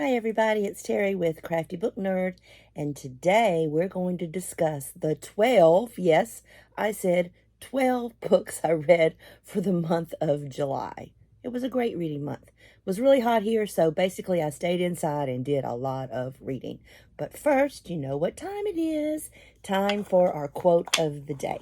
Hi everybody, it's Terry with Crafty Book Nerd, and today we're going to discuss the 12, yes, I said 12 books I read for the month of July. It was a great reading month. It was really hot here, so basically I stayed inside and did a lot of reading. But first, you know what time it is. Time for our quote of the day.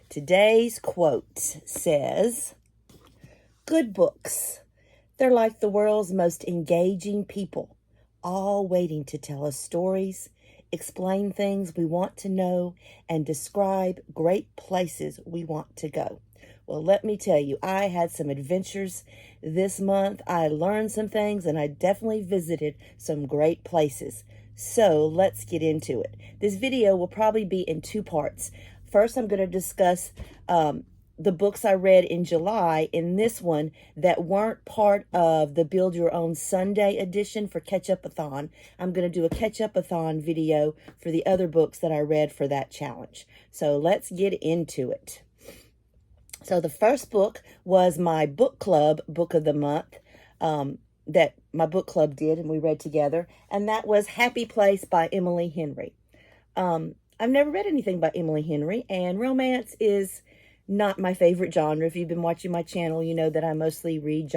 Today's quote says, "Good books. They're like the world's most engaging people, all waiting to tell us stories, explain things we want to know, and describe great places we want to go." Well, let me tell you, I had some adventures this month. I learned some things, and I definitely visited some great places. So let's get into it. This video will probably be in two parts. First, I'm going to discuss the books I read in July in this one that weren't part of the Build Your Own Sunday edition for Catch-Up-a-thon. I'm going to do a Catch-Up-a-thon video for the other books that I read for that challenge. So let's get into it. So the first book was my book club book of the month that my book club did and we read together, and that was Happy Place by Emily Henry. I've never read anything by Emily Henry, and romance is not my favorite genre. If you've been watching my channel, you know that I mostly read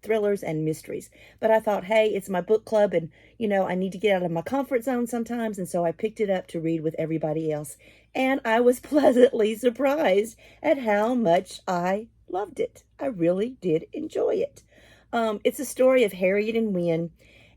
thrillers and mysteries. But I thought, hey, it's my book club, and, you know, I need to get out of my comfort zone sometimes, and so I picked it up to read with everybody else. And I was pleasantly surprised at how much I loved it. I really did enjoy it. It's a story of Harriet and Wynne,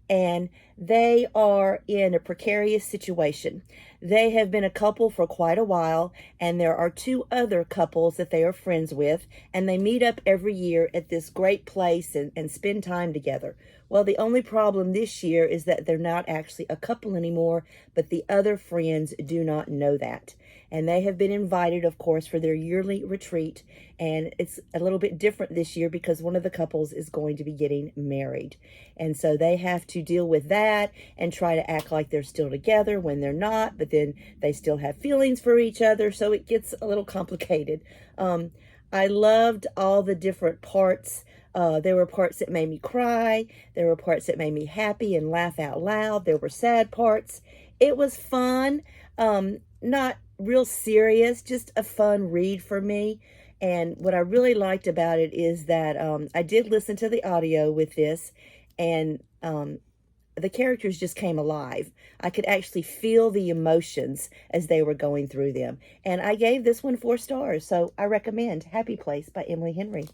and they are in a precarious situation. They have been a couple for quite a while, and there are two other couples that they are friends with, and they meet up every year at this great place and spend time together. Well, the only problem this year is that they're not actually a couple anymore, but the other friends do not know that. And they have been invited, of course, for their yearly retreat, and it's a little bit different this year because one of the couples is going to be getting married. And so they have to deal with that and try to act like they're still together when they're not, but then they still have feelings for each other, so it gets a little complicated. I loved all the different parts. There were parts that made me cry. There were parts that made me happy and laugh out loud. There were sad parts. It was fun. Not real serious, just a fun read for me. And what I really liked about it is that I did listen to the audio with this, and the characters just came alive. I could actually feel the emotions as they were going through them. And I gave this one 4 stars, so I recommend Happy Place by Emily Henry.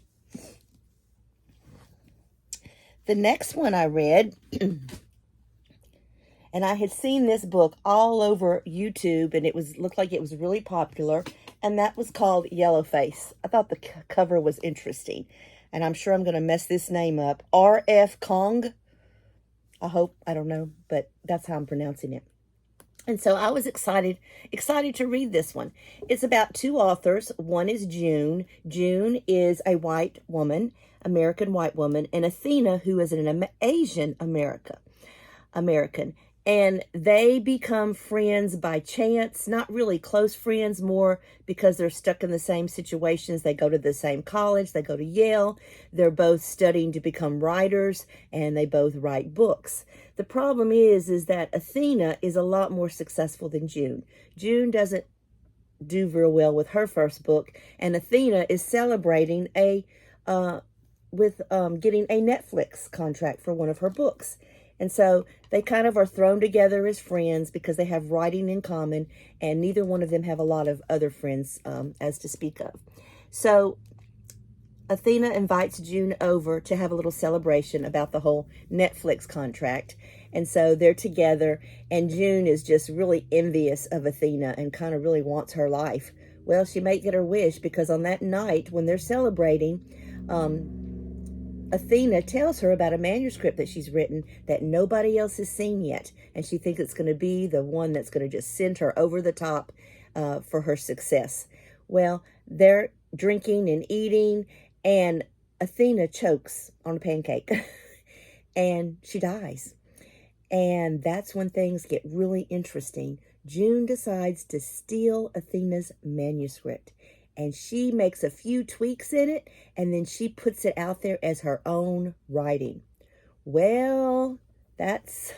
The next one I read, and I had seen this book all over YouTube, and it looked like it was really popular, and that was called Yellowface. I thought the cover was interesting, and I'm sure I'm going to mess this name up. R.F. Kong. I don't know, but that's how I'm pronouncing it. And so I was excited to read this one. It's about 2 authors. One is June. June is a white woman, American white woman, and Athena, who is an Asian American. And they become friends by chance, not really close friends, more because they're stuck in the same situations. They go to the same college, they go to Yale, they're both studying to become writers, and they both write books. The problem is that Athena is a lot more successful than June. June doesn't do real well with her first book, and Athena is celebrating getting a Netflix contract for one of her books. And so they kind of are thrown together as friends because they have writing in common, and neither one of them have a lot of other friends as to speak of. So Athena invites June over to have a little celebration about the whole Netflix contract. And so they're together, and June is just really envious of Athena and kind of really wants her life. Well, she may get her wish, because on that night when they're celebrating, Athena tells her about a manuscript that she's written that nobody else has seen yet. And she thinks it's going to be the one that's going to just send her over the top for her success. Well, they're drinking and eating, and Athena chokes on a pancake and she dies. And that's when things get really interesting. June decides to steal Athena's manuscript, and she makes a few tweaks in it, and then she puts it out there as her own writing. Well, That's,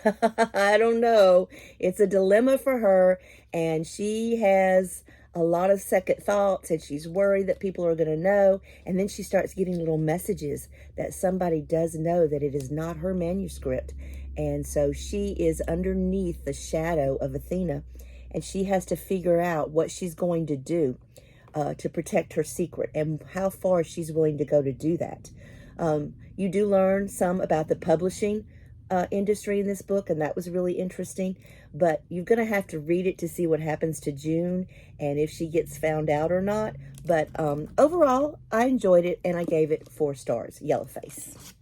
I don't know. It's a dilemma for her, and she has a lot of second thoughts, and she's worried that people are going to know. And then she starts getting little messages that somebody does know that it is not her manuscript. And so she is underneath the shadow of Athena, and she has to figure out what she's going to do to protect her secret and how far she's willing to go to do that. You do learn some about the publishing industry in this book, and that was really interesting. But you're going to have to read it to see what happens to June and if she gets found out or not. But overall, I enjoyed it, and I gave it 4 stars. Yellowface.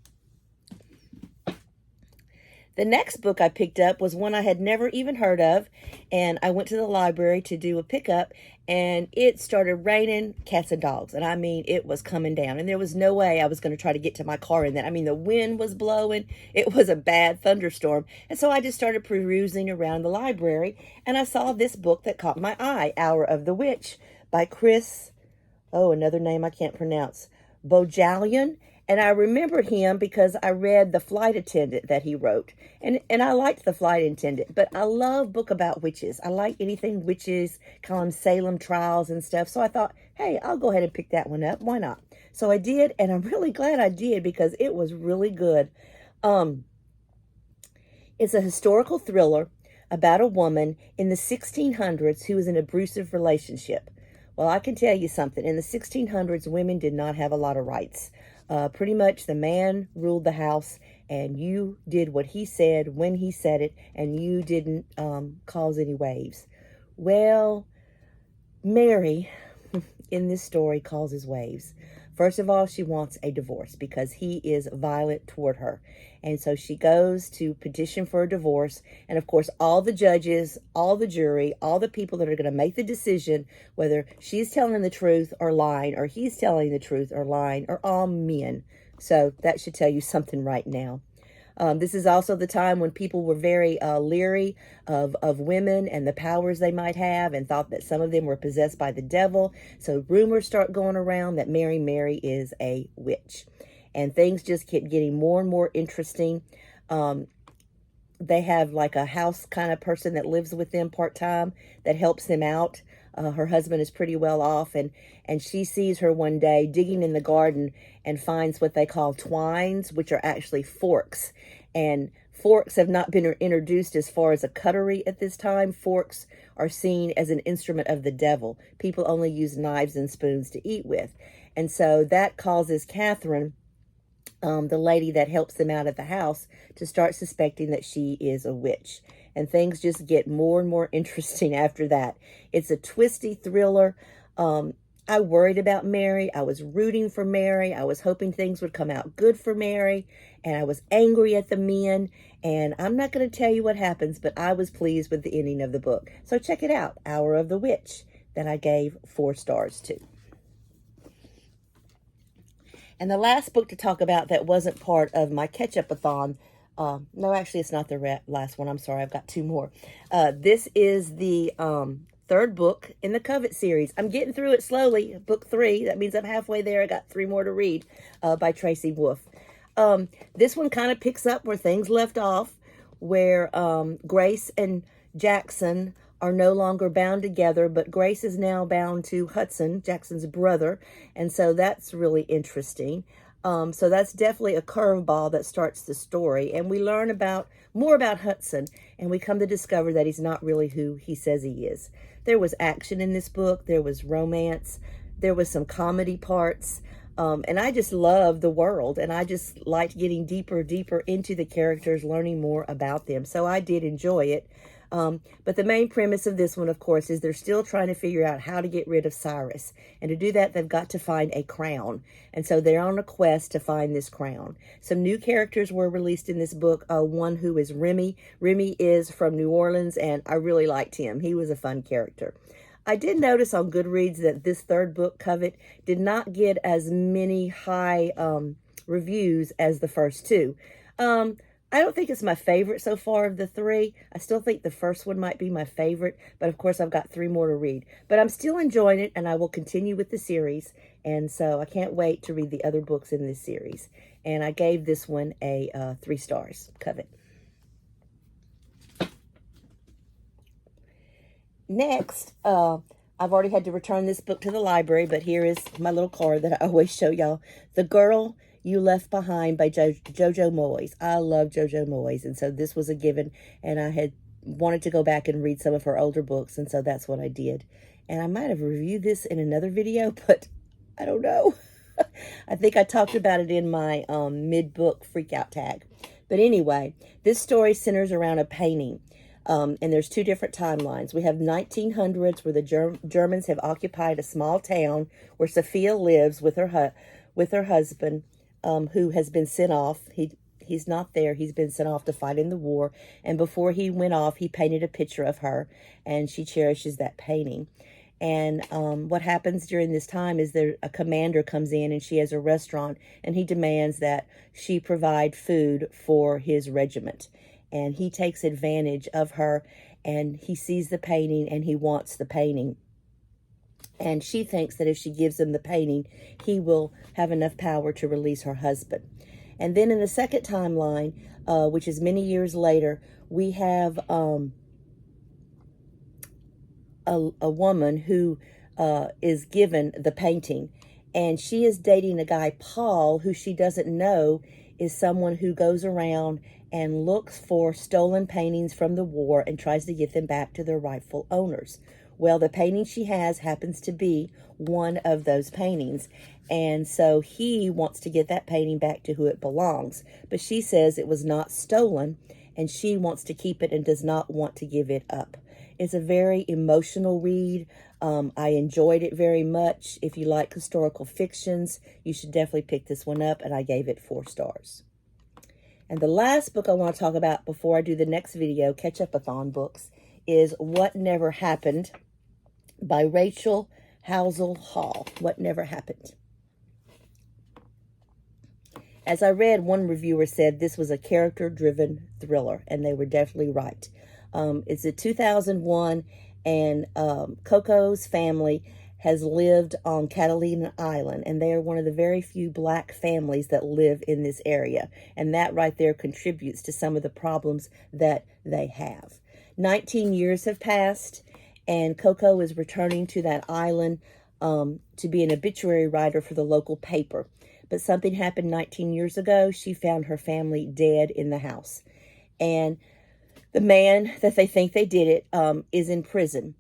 The next book I picked up was one I had never even heard of, and I went to the library to do a pickup, and it started raining cats and dogs, and I mean, it was coming down, and there was no way I was going to try to get to my car in that. I mean, the wind was blowing. It was a bad thunderstorm, and so I just started perusing around the library, and I saw this book that caught my eye, Hour of the Witch, by Chris, another name I can't pronounce, Bojalian. And I remembered him because I read The Flight Attendant that he wrote. And I liked The Flight Attendant, but I love book about witches. I like anything witches, call them Salem trials and stuff. So I thought, hey, I'll go ahead and pick that one up. Why not? So I did, and I'm really glad I did because it was really good. It's a historical thriller about a woman in the 1600s who was in an abusive relationship. Well, I can tell you something. In the 1600s, women did not have a lot of rights. Pretty much the man ruled the house, and you did what he said when he said it, and you didn't cause any waves. Well, Mary in this story causes waves. First of all, she wants a divorce because he is violent toward her. And so she goes to petition for a divorce. And of course, all the judges, all the jury, all the people that are going to make the decision, whether she's telling the truth or lying, or he's telling the truth or lying, are all men. So that should tell you something right now. This is also the time when people were very leery of women and the powers they might have, and thought that some of them were possessed by the devil. So rumors start going around that Mary is a witch. And things just keep getting more and more interesting. They have like a house kind of person that lives with them part-time that helps them out. Her husband is pretty well off, and she sees her one day digging in the garden and finds what they call twines, which are actually forks. And forks have not been introduced as far as a cutlery at this time. Forks are seen as an instrument of the devil. People only use knives and spoons to eat with. And so that causes Catherine, the lady that helps them out at the house, to start suspecting that she is a witch. And things just get more and more interesting after that. It's a twisty thriller. I worried about Mary. I was rooting for Mary. I was hoping things would come out good for Mary. And I was angry at the men. And I'm not going to tell you what happens, but I was pleased with the ending of the book. So check it out, Hour of the Witch, that I gave 4 stars to. And the last book to talk about that wasn't part of my catch-up-a-thon, no, actually, it's not the last one. I'm sorry, I've got 2 more. This is the 3rd book in the Covet series. I'm getting through it slowly, book 3. That means I'm halfway there. I got 3 more to read by Tracy Wolfe. This one kind of picks up where things left off, where Grace and Jackson are no longer bound together, but Grace is now bound to Hudson, Jackson's brother, and so that's really interesting. So that's definitely a curveball that starts the story, and we learn more about Hudson, and we come to discover that he's not really who he says he is. There was action in this book, there was romance, there was some comedy parts, and I just love the world, and I just liked getting deeper into the characters, learning more about them, so I did enjoy it. But the main premise of this one, of course, is they're still trying to figure out how to get rid of Cyrus. And to do that, they've got to find a crown. And so they're on a quest to find this crown. Some new characters were released in this book. One who is Remy. Remy is from New Orleans, and I really liked him. He was a fun character. I did notice on Goodreads that this 3rd book, Covet, did not get as many high reviews as the first 2. I don't think it's my favorite so far of the 3. I still think the first one might be my favorite, but of course I've got 3 more to read. But I'm still enjoying it, and I will continue with the series, and so I can't wait to read the other books in this series. And I gave this one a 3 stars, Covet. Next, I've already had to return this book to the library, but here is my little card that I always show y'all. The Girl You Left Behind by Jojo Moyes. I love Jojo Moyes, and so this was a given, and I had wanted to go back and read some of her older books, and so that's what I did. And I might have reviewed this in another video, but I don't know. I think I talked about it in my mid-book freakout tag. But anyway, this story centers around a painting. And there's two different timelines. We have 1900s where the Germans have occupied a small town where Sophia lives with her husband, who has been sent off. He's not there. He's been sent off to fight in the war. And before he went off, he painted a picture of her, and she cherishes that painting. And what happens during this time is a commander comes in, and she has a restaurant, and he demands that she provide food for his regiment. And he takes advantage of her, and he sees the painting, and he wants the painting. And she thinks that if she gives him the painting, he will have enough power to release her husband. And then in the second timeline, which is many years later, we have a woman who is given the painting. And she is dating a guy, Paul, who she doesn't know is someone who goes around and looks for stolen paintings from the war and tries to get them back to their rightful owners. Well, the painting she has happens to be one of those paintings. And so he wants to get that painting back to who it belongs. But she says it was not stolen, and she wants to keep it and does not want to give it up. It's a very emotional read. I enjoyed it very much. If you like historical fictions, you should definitely pick this one up, and I gave it 4 stars. And the last book I want to talk about before I do the next video, Catch-Up-a-thon books, is What Never Happened by Rachel Hazel Hall. What Never Happened. As I read, one reviewer said this was a character-driven thriller, and they were definitely right. It's a 2001, and Coco's family has lived on Catalina Island, and they are one of the very few black families that live in this area. And that right there contributes to some of the problems that they have. 19 years have passed, and Coco is returning to that island to be an obituary writer for the local paper. But something happened 19 years ago. She found her family dead in the house. And the man that they think they did it is in prison.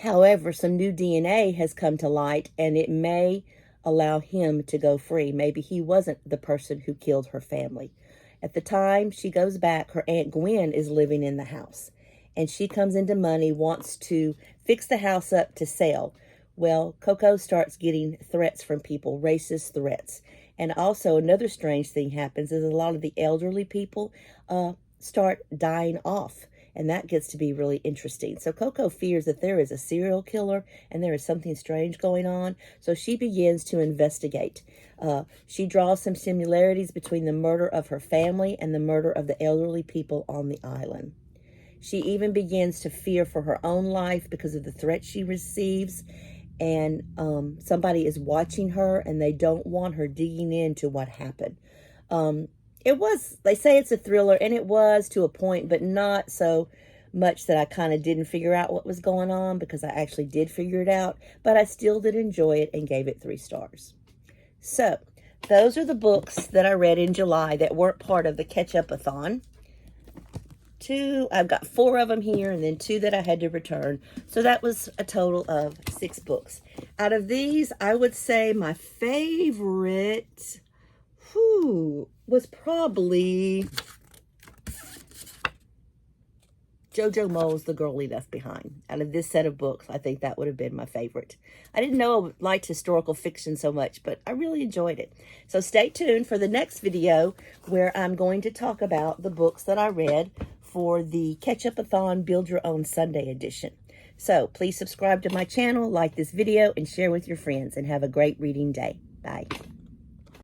However, some new DNA has come to light, and it may allow him to go free. Maybe he wasn't the person who killed her family. At the time she goes back, her Aunt Gwen is living in the house, and she comes into money, wants to fix the house up to sell. Well, Coco starts getting threats from people, racist threats. And also another strange thing happens is a lot of the elderly people start dying off. And that gets to be really interesting. So Coco fears that there is a serial killer and there is something strange going on. So she begins to investigate. She draws some similarities between the murder of her family and the murder of the elderly people on the island. She even begins to fear for her own life because of the threats she receives. And somebody is watching her, and they don't want her digging into what happened. They say it's a thriller, and it was to a point, but not so much that I kind of didn't figure out what was going on, because I actually did figure it out, but I still did enjoy it and gave it 3 stars. So those are the books that I read in July that weren't part of the Catch-Up-a-thon. I've got 4 of them here, and then 2 that I had to return. So that was a total of 6 books. Out of these, I would say my favorite was probably Jojo Moyes, The Girl He Left Behind. Out of this set of books, I think that would have been my favorite. I didn't know I liked historical fiction so much, but I really enjoyed it. So stay tuned for the next video where I'm going to talk about the books that I read for the Catch-Up-a-thon Build Your Own Sunday edition. So please subscribe to my channel, like this video, and share with your friends, and have a great reading day. Bye.